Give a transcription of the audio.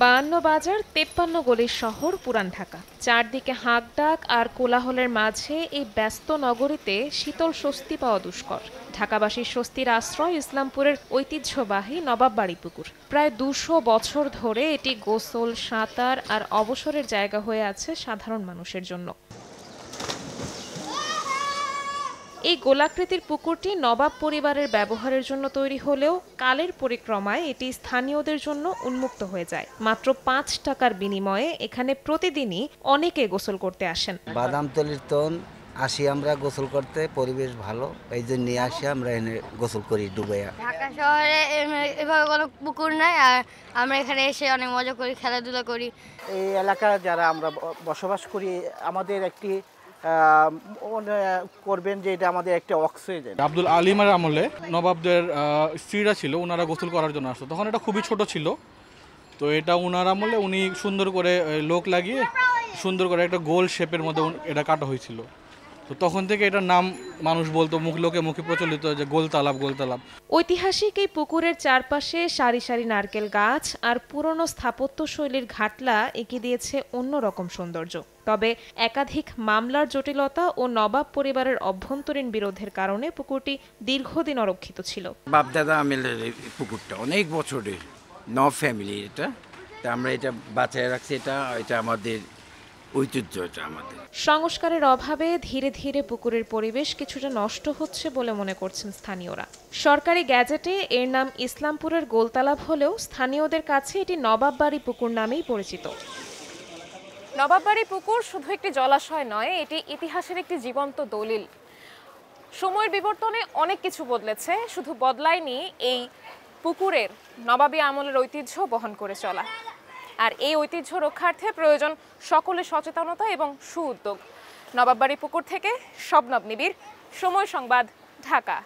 52 বাজার 53 গলির শহর পুরান ঢাকা। চারদিকে হাঁকডাক আর কোলাহলের মাঝে এই ব্যস্ত নগরীতে শীতল স্বস্তি পাওয়া দুষ্কর। ঢাকাবাসীর স্বস্তির আশ্রয় ইসলামপুরের ঐতিহ্যবাহী নবাববাড়ি পুকুর। প্রায় 200 বছর ধরে এটি গোসল, সাঁতার আর অবসরের জায়গা হয়ে আছে সাধারণ মানুষের জন্য। এই গোলাকৃতির পুকুরটি নবাব পরিবারের ব্যবহারের জন্য তৈরি হলেও কালের পরিক্রমায় এটি স্থানীয়দের জন্য উন্মুক্ত হয়ে যায়। মাত্র 5 টাকার বিনিময়ে এখানে প্রতিদিনই অনেকে গোসল করতে আসেন। বাদামতলির তন আসি আমরা গোসল করতে, পরিবেশ ভালো, এই জন্য আসি আমরা এনে গোসল করি ডুবাইয়া। ঢাকা শহরে এভাবে কোনো পুকুর নাই, আর আমরা এখানে এসে অনেক মজা করি, খেলাধুলা করি। এই এলাকায় যারা আমরা বসবাস করি আমাদের একটি করবেন যে এটা আমাদের একটা অক্সিজেন। আব্দুল আলিমের আমলে নবাবদের স্ত্রীরা ছিল, ওনারা গোসল করার জন্য আসতো। তখন এটা খুবই ছোট ছিল, তো এটা ওনার আমলে উনি সুন্দর করে লোক লাগিয়ে সুন্দর করে একটা গোল শেপের মধ্যে এটা কাটা হয়েছিল। তো তখন থেকে এটার নাম মানুষ বলতো, লোকে মুখে প্রচলিত যে গোলতালাব গোলতালাব। ঐতিহাসিক এই পুকুরের চারপাশে সারি সারি নারকেল গাছ আর পুরনো স্থাপত্য শৈলীর ঘাটলা এঁকে দিয়েছে অন্যরকম সৌন্দর্য। তবে একাধিক মামলার জটিলতা ও নবাব পরিবারের অভ্যন্তরীণ বিরোধের কারণে পুকুরটি দীর্ঘদিন অরক্ষিত ছিল। বাপদাদা আমলের পুকুরটা অনেক বছরের, ফ্যামিলি এটা, তা আমরা এটা বাঁচায় রাখছি। এটা আমাদের ঐতিহ্য, এটা আমাদের। সংস্কারের অভাবে ধীরে ধীরে পুকুরের পরিবেশ কিছুটা নষ্ট হচ্ছে বলে মনে করছেন স্থানীয়রা। সরকারি গ্যাজেটে এর নাম ইসলামপুরের গোলতালাব হলেও স্থানীয়দের কাছে এটি নবাববাড়ি পুকুর নামেই পরিচিত। নবাববাড়ি পুকুর শুধু একটি জলাশয় নয়, এটি ইতিহাসের একটি জীবন্ত দলিল। সময়ের বিবর্তনে অনেক কিছু বদলেছে, শুধু বদলায়নি এই পুকুরের নবাবী আমলের ঐতিহ্য বহন করে চলা। আর এই ঐতিহ্য রক্ষার্থে প্রয়োজন সকলের সচেতনতা এবং সুউদ্যোগ। নবাববাড়ি পুকুর থেকে শবনব নিবিড়, সময় সংবাদ, ঢাকা।